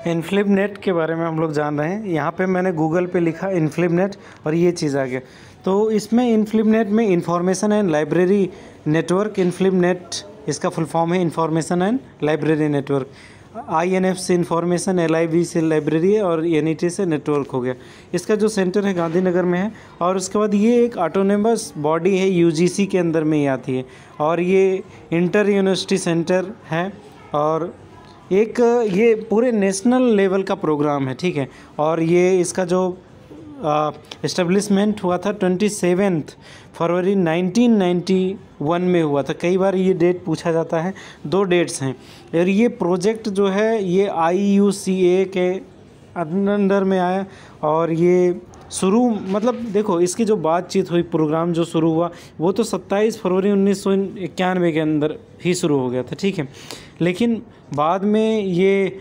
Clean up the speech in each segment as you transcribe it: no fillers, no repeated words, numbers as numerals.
इन्फ्लिबनेट के बारे में हम लोग जान रहे हैं। यहाँ पे मैंने गूगल पे लिखा इन्फ्लिबनेट और ये चीज़ आ गया। तो इसमें इन्फ्लिबनेट में इंफॉर्मेशन एंड लाइब्रेरी नेटवर्क, इन्फ्लिबनेट इसका फुल फॉर्म है information and library network. INF से इंफॉर्मेशन, LIB से लाइब्रेरी और NET से नेटवर्क हो गया। इसका जो सेंटर है गांधीनगर में है। और उसके बाद ये एक ऑटोनोमस बॉडी है, UGC के अंदर में ही आती है और ये इंटर यूनिवर्सिटी सेंटर है और एक ये पूरे नेशनल लेवल का प्रोग्राम है, ठीक है। और ये इसका जो इस्टेब्लिशमेंट हुआ था 27 फरवरी 1991 में हुआ था। कई बार ये डेट पूछा जाता है, 2 डेट्स हैं। और ये प्रोजेक्ट जो है ये IUCA के अंडर में आया और ये शुरू मतलब देखो इसकी जो बातचीत हुई, प्रोग्राम जो शुरू हुआ वो तो 27 फरवरी 1991 के अंदर ही शुरू हो गया था, ठीक है। लेकिन बाद में ये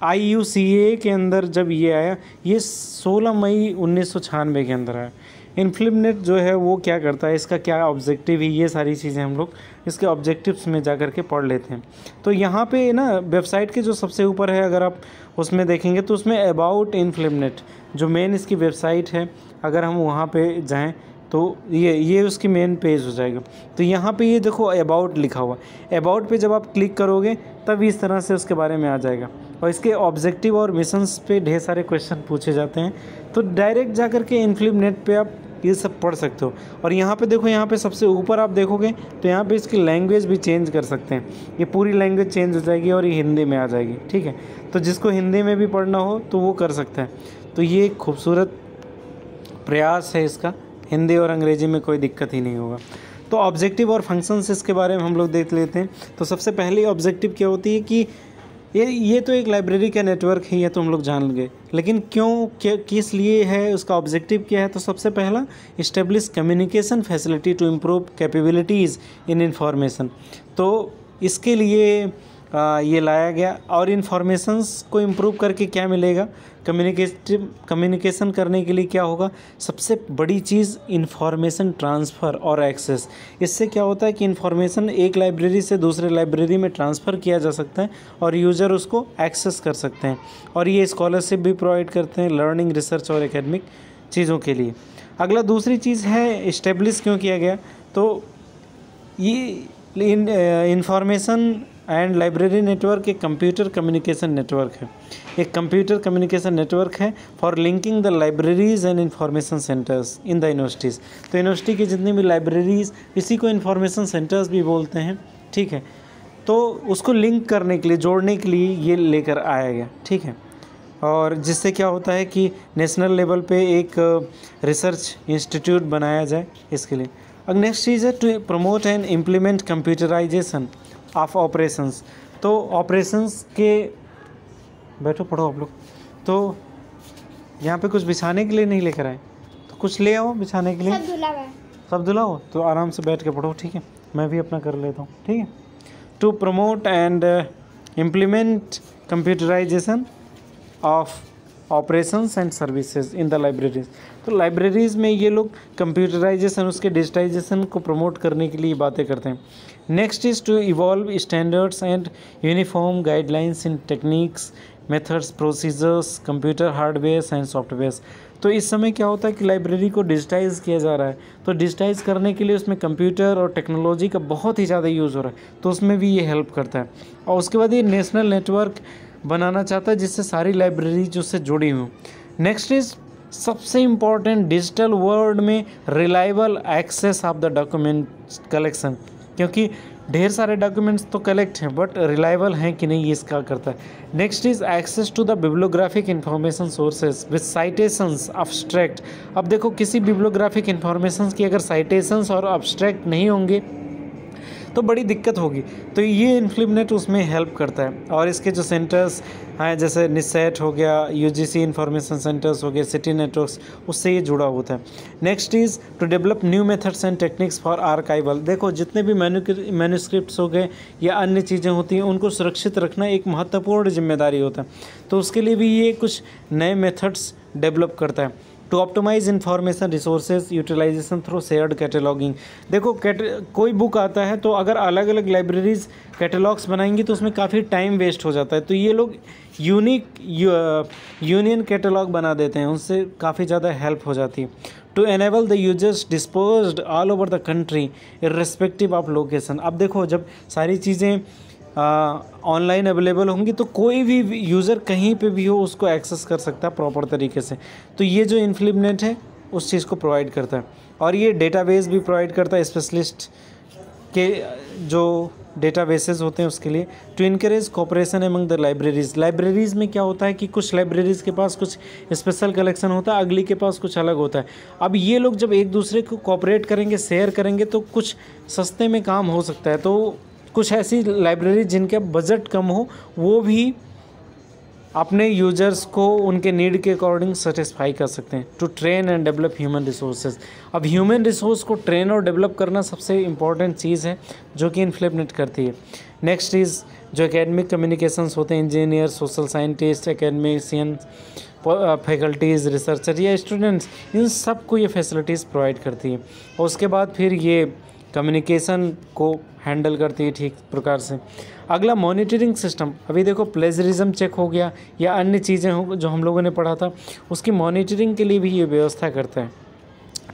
IUCA के अंदर जब ये आया, ये 16 मई 1996 के अंदर आया। इन्फ्लिबनेट जो है वो क्या करता है, इसका क्या ऑब्जेक्टिव है, ये सारी चीज़ें हम लोग इसके ऑब्जेक्टिव्स में जा कर के पढ़ लेते हैं। तो यहाँ पे ना वेबसाइट के जो सबसे ऊपर है, अगर आप उसमें देखेंगे तो उसमें अबाउट इन्फ्लिबनेट जो मेन इसकी वेबसाइट है, अगर हम वहाँ पे जाएं तो ये उसकी मेन पेज हो जाएगा। तो यहाँ पे ये देखो अबाउट लिखा हुआ, अबाउट पे जब आप क्लिक करोगे तब इस तरह से उसके बारे में आ जाएगा। और इसके ऑब्जेक्टिव और मिशंस पे ढेर सारे क्वेश्चन पूछे जाते हैं। तो डायरेक्ट जा कर के इन्फ्लिबनेट पे आप ये सब पढ़ सकते हो। और यहाँ पे देखो, यहाँ पे सबसे ऊपर आप देखोगे तो यहाँ पे इसकी लैंग्वेज भी चेंज कर सकते हैं। ये पूरी लैंग्वेज चेंज हो जाएगी और ये हिंदी में आ जाएगी, ठीक है। तो जिसको हिंदी में भी पढ़ना हो तो वो कर सकता है। तो ये एक खूबसूरत प्रयास है इसका, हिंदी और अंग्रेजी में कोई दिक्कत ही नहीं होगा। तो ऑब्जेक्टिव और फंक्शंस इसके बारे में हम लोग देख लेते हैं। तो सबसे पहले ऑब्जेक्टिव क्या होती है कि ये तो एक लाइब्रेरी का नेटवर्क है, ये तो हम लोग जान गए। लेकिन किस लिए है, उसका ऑब्जेक्टिव क्या है? तो सबसे पहला, establish communication facility to improve capabilities in information. तो इसके लिए ये लाया गया। और इन्फॉर्मेशंस को इम्प्रूव करके क्या मिलेगा? कम्युनिकेशन करने के लिए क्या होगा? सबसे बड़ी चीज़ इन्फॉर्मेशन ट्रांसफ़र और एक्सेस। इससे क्या होता है कि इन्फॉर्मेशन एक लाइब्रेरी से दूसरे लाइब्रेरी में ट्रांसफ़र किया जा सकता है और यूज़र उसको एक्सेस कर सकते हैं। और ये स्कॉलरशिप भी प्रोवाइड करते हैं लर्निंग, रिसर्च और एकेडमिक चीज़ों के लिए। अगला दूसरी चीज़ है इस्टेब्लिश क्यों किया गया? तो ये इंफॉर्मेशन एंड लाइब्रेरी नेटवर्क एक कंप्यूटर कम्युनिकेशन नेटवर्क है। एक कंप्यूटर कम्युनिकेशन नेटवर्क है for linking the libraries and information centres in the universities. तो यूनिवर्सिटी की जितनी भी लाइब्रेरीज, इसी को इंफॉर्मेशन सेंटर्स भी बोलते हैं, ठीक है। तो उसको लिंक करने के लिए, जोड़ने के लिए ये लेकर आया गया, ठीक है। और जिससे क्या होता है कि नेशनल लेवल पे एक रिसर्च इंस्टीट्यूट बनाया जाए इसके लिए। अब नेक्स्ट चीज़ है to promote and implement computerisation of operations. तो ऑपरेशंस के, बैठो पढ़ो आप लोग। तो यहाँ पे कुछ बिछाने के लिए नहीं लेकर आए, तो कुछ ले आओ बिछाने के लिए। सब धुला हुआ है। सब धुला हो तो आराम से बैठ के पढ़ो, ठीक है। मैं भी अपना कर लेता हूँ, ठीक है। To promote and implement computerisation of operations and services in the libraries. तो लाइब्रेरीज़ में ये लोग कंप्यूटराइजेशन, उसके डिजिटाइजेशन को प्रमोट करने के लिए बातें करते हैं। Next is to evolve standards and uniform guidelines in techniques, methods, procedures, computer hardware and softwares. तो इस समय क्या होता है कि लाइब्रेरी को डिजिटाइज़ किया जा रहा है। तो डिजिटाइज़ करने के लिए उसमें कंप्यूटर और टेक्नोलॉजी का बहुत ही ज़्यादा यूज़ हो रहा है, तो उसमें भी ये हेल्प करता है। और उसके बाद ये नेशनल नेटवर्क बनाना चाहता है जिससे सारी लाइब्रेरीज उससे जुड़ी हुई। नेक्स्ट इज़ सबसे इम्पॉर्टेंट, डिजिटल वर्ल्ड में reliable access of the document collection. क्योंकि ढेर सारे डॉक्यूमेंट्स तो कलेक्ट हैं बट रिलायबल हैं कि नहीं, ये इसका करता है। Next is access to the bibliographic information sources with citations, abstract. अब देखो किसी बिब्लियोग्राफिक इंफॉर्मेशन की अगर साइटेशंस और अब्स्ट्रैक्ट नहीं होंगे तो बड़ी दिक्कत होगी। तो ये इन्फ्लिबनेट उसमें हेल्प करता है। और इसके जो सेंटर्स हैं जैसे निसेट हो गया, UGC इंफॉर्मेशन सेंटर्स हो गए, सिटी नेटवर्क्स, उससे ये जुड़ा होता है। Next is to develop new methods and techniques for archival. देखो जितने भी मैन्यूस्क्रिप्ट्स हो गए या अन्य चीज़ें होती हैं उनको सुरक्षित रखना एक महत्वपूर्ण जिम्मेदारी होता है। तो उसके लिए भी ये कुछ नए मेथड्स डेवलप करता है। To optimise information resources utilisation through shared cataloguing. देखो कोई बुक आता है तो अगर अलग अलग लाइब्रेरीज कैटलॉग्स बनाएंगी तो उसमें काफ़ी टाइम वेस्ट हो जाता है, तो ये लोग यूनिक यूनियन कैटलॉग बना देते हैं, उनसे काफ़ी ज़्यादा हेल्प हो जाती है। To enable the users dispersed all over the country irrespective of location. अब देखो जब सारी चीज़ें ऑनलाइन अवेलेबल होंगी तो कोई भी यूज़र कहीं पे भी हो उसको एक्सेस कर सकता है प्रॉपर तरीके से। तो ये जो इन्फ्लिबनेट है उस चीज़ को प्रोवाइड करता है, और ये डेटाबेस भी प्रोवाइड करता है स्पेशलिस्ट के जो डेटाबेसेस होते हैं उसके लिए। To encourage cooperation among the libraries में क्या होता है कि कुछ लाइब्रेरीज़ के पास कुछ स्पेशल कलेक्शन होता है, अगली के पास कुछ अलग होता है। अब ये लोग जब एक दूसरे को कोऑपरेट करेंगे, शेयर करेंगे, तो कुछ सस्ते में काम हो सकता है। तो कुछ ऐसी लाइब्रेरी जिनका बजट कम हो वो भी अपने यूजर्स को उनके नीड के अकॉर्डिंग सेटिस्फाई कर सकते हैं। To train and develop human resources. अब ह्यूमन रिसोर्स को ट्रेन और डेवलप करना सबसे इम्पॉर्टेंट चीज़ है जो कि इन्फ्लिबनेट करती है। नेक्स्ट इज़ जो एकेडमिक कम्युनिकेशंस होते हैं, engineer, social scientist, academician, faculties, researcher या स्टूडेंट्स, इन सब को ये फैसिलिटीज़ प्रोवाइड करती है। और उसके बाद फिर ये कम्युनिकेशन को हैंडल करती है ठीक प्रकार से। अगला मॉनिटरिंग सिस्टम। अभी देखो प्लेजरिज्म चेक हो गया या अन्य चीज़ें हो जो हम लोगों ने पढ़ा था, उसकी मॉनिटरिंग के लिए भी ये व्यवस्था करता है।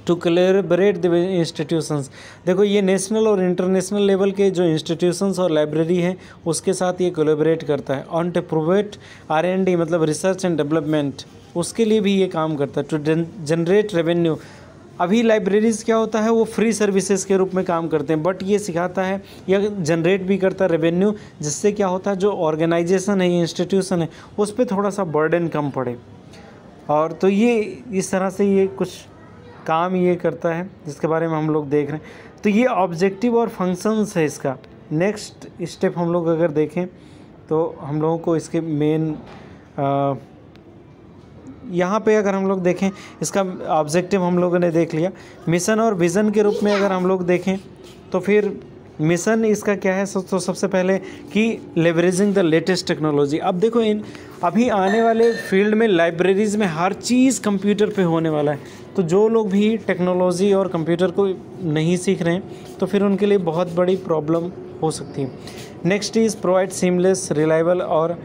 To collaborate the institutions. देखो ये नेशनल और इंटरनेशनल लेवल के जो इंस्टीट्यूशंस और लाइब्रेरी हैं उसके साथ ये कोलैबोरेट करता है। ऑन टू प्रोवाइड R&D मतलब रिसर्च एंड डेवलपमेंट, उसके लिए भी ये काम करता है। To generate revenue. अभी लाइब्रेरीज़ क्या होता है वो फ्री सर्विसेज के रूप में काम करते हैं, बट ये सिखाता है या जनरेट भी करता है रेवेन्यू, जिससे क्या होता है जो ऑर्गेनाइजेशन है, इंस्टीट्यूशन है, उस पर थोड़ा सा बर्डन कम पड़े। और तो ये इस तरह से ये कुछ काम ये करता है जिसके बारे में हम लोग देख रहे हैं। तो ये ऑब्जेक्टिव और फंक्शंस है इसका। नेक्स्ट स्टेप हम लोग अगर देखें तो हम लोगों को इसके मेन यहाँ पे अगर हम लोग देखें इसका ऑब्जेक्टिव हम लोगों ने देख लिया। मिशन और विज़न के रूप में अगर हम लोग देखें तो फिर मिशन इसका क्या है, तो सबसे पहले कि लेवरेजिंग द लेटेस्ट टेक्नोलॉजी। अब देखो अभी आने वाले फील्ड में लाइब्रेरीज़ में हर चीज़ कंप्यूटर पे होने वाला है, तो जो लोग भी टेक्नोलॉजी और कंप्यूटर को नहीं सीख रहे हैं तो फिर उनके लिए बहुत बड़ी प्रॉब्लम हो सकती है। Next is provide seamless, reliable, और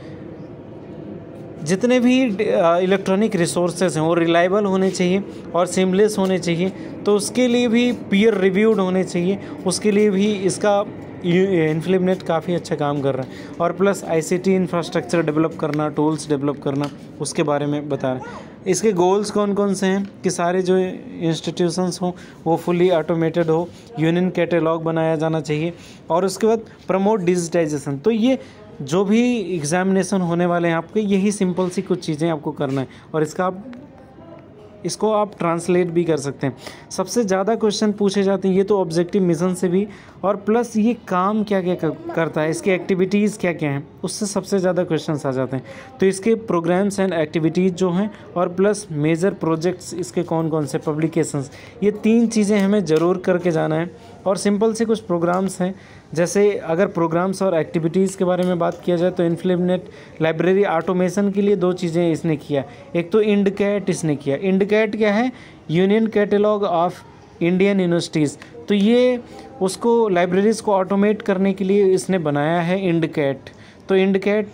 जितने भी इलेक्ट्रॉनिक रिसोर्सेज हैं वो रिलायबल होने चाहिए और सीमलेस होने चाहिए, तो उसके लिए भी पीयर रिव्यूड होने चाहिए, उसके लिए भी इसका इन्फ्लिबनेट काफ़ी अच्छा काम कर रहा है। और प्लस ICT इंफ्रास्ट्रक्चर डेवलप करना, टूल्स डेवलप करना, उसके बारे में बता रहे हैं। इसके गोल्स कौन कौन से हैं कि सारे जो इंस्टीट्यूशंस हों वो फुली ऑटोमेटेड हो, यूनियन कैटलॉग बनाया जाना चाहिए, और उसके बाद प्रमोट डिजिटाइजेशन। तो ये जो भी एग्ज़ामिनेशन होने वाले हैं आपके, यही सिंपल सी कुछ चीज़ें आपको करना है, और इसको आप ट्रांसलेट भी कर सकते हैं। सबसे ज़्यादा क्वेश्चन पूछे जाते हैं ये तो ऑब्जेक्टिव मिशन से भी, और प्लस ये काम क्या क्या करता है, इसकी एक्टिविटीज़ क्या क्या हैं, उससे सबसे ज़्यादा क्वेश्चंस आ जाते हैं। तो इसके प्रोग्राम्स एंड एक्टिविटीज़ जो हैं, और प्लस मेजर प्रोजेक्ट्स इसके कौन कौन से, पब्लिकेशंस, ये 3 चीज़ें हमें ज़रूर करके जाना है। और सिंपल से कुछ प्रोग्राम्स हैं, जैसे अगर प्रोग्राम्स और एक्टिविटीज़ के बारे में बात किया जाए तो इन्फ्लिबनेट लाइब्रेरी ऑटोमेशन के लिए 2 चीज़ें इसने किया। एक तो इंडकैट इसने किया। इंडकैट क्या है, union catalogue of Indian universities. तो ये उसको लाइब्रेरीज़ को ऑटोमेट करने के लिए इसने बनाया है इंडकैट। तो इंडकैट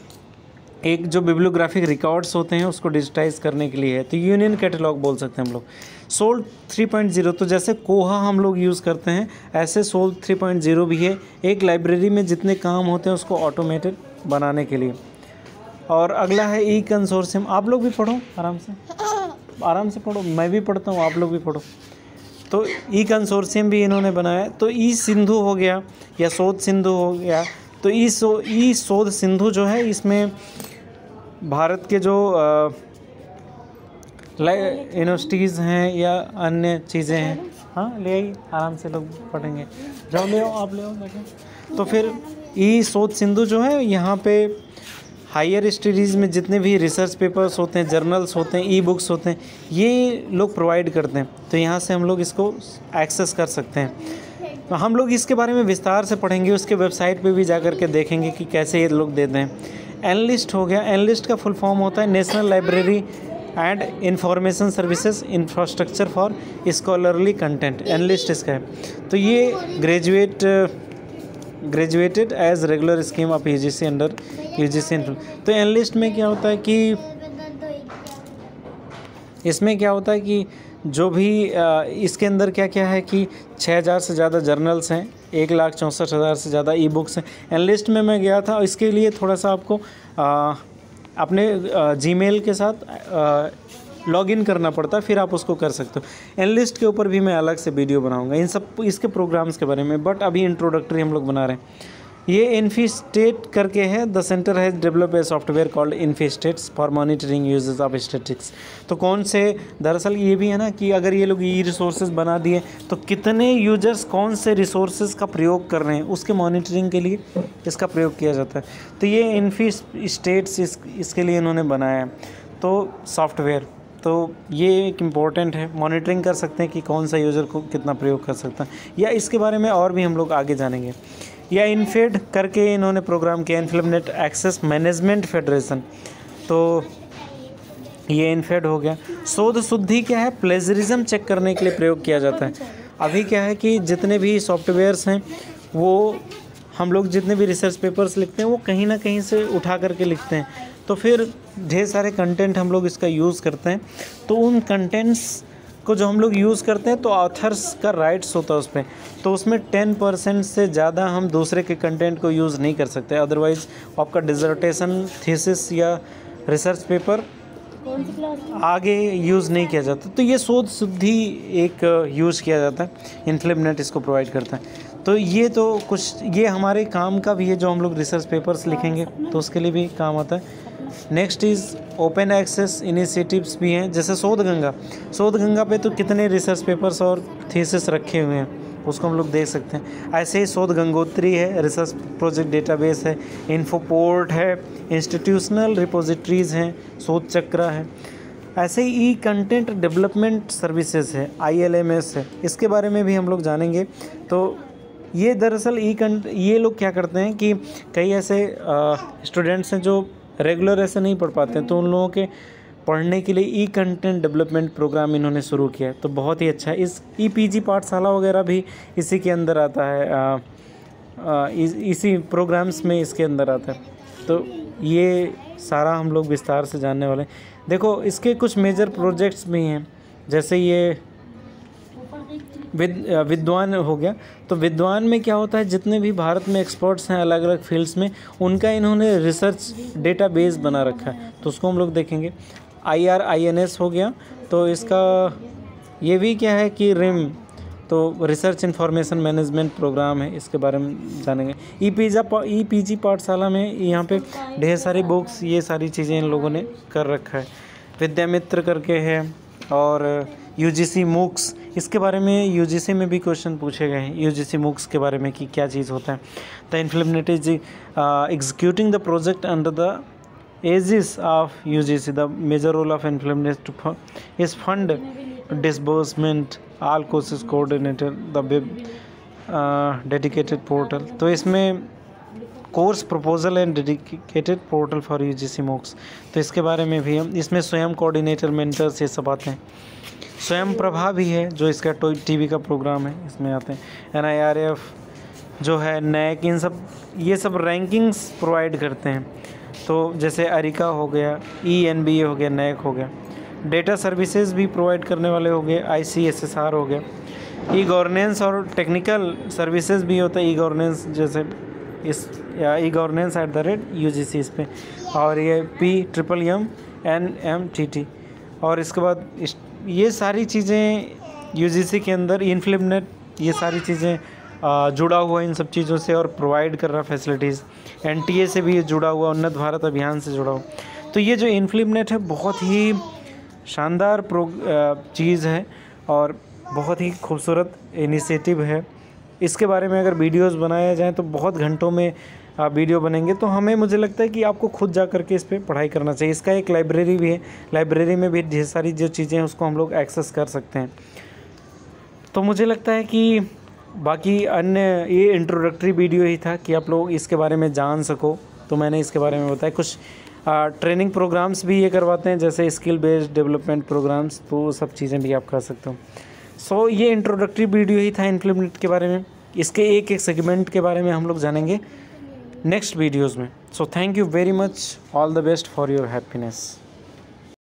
एक जो बिब्लियोग्राफिक रिकॉर्ड्स होते हैं उसको डिजिटाइज करने के लिए है, तो यूनियन कैटलॉग बोल सकते हैं हम लोग। सोल 3.0, तो जैसे कोहा हम लोग यूज़ करते हैं ऐसे सोल 3.0 भी है, एक लाइब्रेरी में जितने काम होते हैं उसको ऑटोमेटेड बनाने के लिए। और अगला है ई कंसोर्शियम। आप लोग भी पढ़ो आराम से पढ़ो, मैं भी पढ़ता हूँ, आप लोग भी पढ़ो। तो ई कंसोर्शियम भी इन्होंने बनाया। तो ई सिंधु हो गया या शोध सिंधु हो गया। तो ई शोध सिंधु जो है इसमें भारत के जो यूनिवर्सिटीज़ हैं या अन्य चीज़ें हैं, हाँ ले आई, आराम से लोग पढ़ेंगे, जाओ ले आओ, आप ले आओ जाके। तो फिर ई शोध सिंधु जो है यहाँ पे हायर स्टडीज़ में जितने भी रिसर्च पेपर्स होते हैं, जर्नल्स होते हैं, ई बुक्स होते हैं, ये लोग प्रोवाइड करते हैं। तो यहाँ से हम लोग इसको एक्सेस कर सकते हैं। तो हम लोग इसके बारे में विस्तार से पढ़ेंगे, उसके वेबसाइट पे भी जा कर के देखेंगे कि कैसे ये लोग देते हैं। एनलिस्ट हो गया। एनलिस्ट का फुल फॉर्म होता है national library and information services infrastructure for scholarly content, एनालिस्ट इसका है। तो ये graduated as regular scheme of UGC under UGC. तो एनालिस्ट में क्या होता है कि इसमें क्या होता है कि जो भी इसके अंदर क्या क्या है कि 6000 से ज़्यादा जर्नल्स हैं, 1,64,000 से ज़्यादा ई बुक्स हैं। एनालिस्ट में मैं गया था, इसके लिए थोड़ा सा आपको अपने जीमेल के साथ लॉगिन करना पड़ता है, फिर आप उसको कर सकते हो। एनालिस्ट के ऊपर भी मैं अलग से वीडियो बनाऊंगा इन सब इसके प्रोग्राम्स के बारे में, बट अभी इंट्रोडक्टरी हम लोग बना रहे हैं। ये इन्फीस्टेट करके है, the centre has develop a software called InfiStats for monitoring uses of statistics. तो कौन से, दरअसल ये भी है ना कि अगर ये लोग ई रिसोर्सेज बना दिए तो कितने यूजर्स कौन से रिसोर्सेज का प्रयोग कर रहे हैं उसके मॉनिटरिंग के लिए इसका प्रयोग किया जाता है। तो ये इन्फीस्टेट्स इसके लिए इन्होंने बनाया है तो सॉफ्टवेयर। तो ये एक इम्पॉर्टेंट है, मॉनिटरिंग कर सकते हैं कि कौन सा यूज़र को कितना प्रयोग कर सकता है, या इसके बारे में और भी हम लोग आगे जानेंगे। या इनफेड करके इन्होंने प्रोग्राम किया, इन्फ्लेमेट एक्सेस मैनेजमेंट फेडरेशन। तो ये इनफेड हो गया। शोध शुद्धि क्या है, प्लेजरिज्म चेक करने के लिए प्रयोग किया जाता है। अभी क्या है कि जितने भी सॉफ्टवेयर्स हैं वो हम लोग जितने भी रिसर्च पेपर्स लिखते हैं वो कहीं ना कहीं से उठा करके लिखते हैं, तो फिर ढेर सारे कंटेंट हम लोग इसका यूज़ करते हैं। तो उन कंटेंट्स को जो हम लोग यूज़ करते हैं तो ऑथर्स का राइट्स होता है उस पर, तो उसमें 10% से ज़्यादा हम दूसरे के कंटेंट को यूज़ नहीं कर सकते, अदरवाइज़ आपका डिसर्टेशन, थीसिस या रिसर्च पेपर आगे यूज़ नहीं किया जाता। तो ये शोध शुद्धि एक यूज़ किया जाता है, इन्फ्लेमनेट इसको प्रोवाइड करता है। तो ये तो कुछ ये हमारे काम का भी है, जो हम लोग रिसर्च पेपर्स लिखेंगे तो उसके लिए भी काम आता है। Next is open access initiatives भी हैं, जैसे शोध गंगा पे तो कितने रिसर्च पेपर्स और थीसिस रखे हुए हैं उसको हम लोग देख सकते हैं। ऐसे ही शोध गंगोत्री है, रिसर्च प्रोजेक्ट डेटाबेस है, इन्फोपोर्ट है, इंस्टीट्यूशनल रिपोजिटरीज़ हैं, शोध चक्र है। ऐसे ही ई कंटेंट डेवलपमेंट सर्विसेज है, ILMS है, इसके बारे में भी हम लोग जानेंगे। तो ये दरअसल ये लोग क्या करते हैं कि कई ऐसे स्टूडेंट्स हैं जो रेगुलर ऐसे नहीं पढ़ पाते हैं, तो उन लोगों के पढ़ने के लिए ई कंटेंट डेवलपमेंट प्रोग्राम इन्होंने शुरू किया है, तो बहुत ही अच्छा है। इस EPG पाठशाला वगैरह भी इसी के अंदर आता है, इसी प्रोग्राम्स में इसके अंदर आता है। तो ये सारा हम लोग विस्तार से जानने वाले हैं। देखो इसके कुछ मेजर प्रोजेक्ट्स भी हैं, जैसे ये विद्वान हो गया। तो विद्वान में क्या होता है, जितने भी भारत में एक्सपर्ट्स हैं अलग अलग फील्ड्स में, उनका इन्होंने रिसर्च डेटाबेस बना रखा है, तो उसको हम लोग देखेंगे। IRINS हो गया, तो इसका ये भी क्या है कि RIM, तो रिसर्च इन्फॉर्मेशन मैनेजमेंट प्रोग्राम है, इसके बारे में जानेंगे। EPG पाठशाला में यहाँ पे ढेर सारी बुक्स, ये सारी चीज़ें इन लोगों ने कर रखा है। विद्यामित्र करके है, और UGC MOOCs, इसके बारे में UGC में भी क्वेश्चन पूछे गए हैं UGC MOOCs के बारे में कि क्या चीज़ होता है। The INFLIBNET is executing the project under the aegis of UGC। The major role of INFLIBNET is fund disbursement all courses coordinator the web dedicated portal. तो इसमें course proposal and dedicated portal for UGC MOOCs, तो इसके बारे में भी हम इसमें स्वयं कोऑर्डिनेटर, मेंटर्स, ये सब आते हैं। स्वयं प्रभा भी है जो इसका TV का प्रोग्राम है, इसमें आते हैं। NIRF जो है, NAAC, इन सब ये सब रैंकिंग्स प्रोवाइड करते हैं। तो जैसे अरिका हो गया, ENBA हो गया, NAAC हो गया। डेटा सर्विसेज भी प्रोवाइड करने वाले हो गए, ICSSR हो गया। ई-गवर्नेंस और टेक्निकल सर्विसेज भी होता है, ई-गवर्नेंस जैसे इस या e-governance@UGC इस पे, और ये PMMNMTT। और इसके बाद ये सारी चीज़ें UGC के अंदर इन्फ्लेमेट ये सारी चीज़ें जुड़ा हुआ इन सब चीज़ों से और प्रोवाइड कर रहा फैसिलिटीज़। NTA से भी ये जुड़ा हुआ, उन्नत भारत अभियान से जुड़ा हुआ। तो ये जो इन्फ्लेमेट है बहुत ही शानदार चीज़ है और बहुत ही खूबसूरत इनिशिएटिव है। इसके बारे में अगर वीडियोस बनाया जाए तो बहुत घंटों में वीडियो बनेंगे, तो मुझे लगता है कि आपको खुद जा करके इस पर पढ़ाई करना चाहिए। इसका एक लाइब्रेरी भी है, लाइब्रेरी में भी ढेर सारी जो चीज़ें हैं उसको हम लोग एक्सेस कर सकते हैं। तो मुझे लगता है कि बाकी अन्य ये इंट्रोडक्टरी वीडियो ही था कि आप लोग इसके बारे में जान सको तो मैंने इसके बारे में बताया। कुछ ट्रेनिंग प्रोग्राम्स भी ये करवाते हैं, जैसे स्किल बेस्ड डेवलपमेंट प्रोग्राम्स, तो वो सब चीज़ें भी आप कर सकते हो। सो ये इंट्रोडक्टरी वीडियो ही था इम्प्लीमेंट के बारे में। इसके एक एक सेगमेंट के बारे में हम लोग जानेंगे नेक्स्ट वीडियोज़ में। So thank you very much, all the best for your happiness.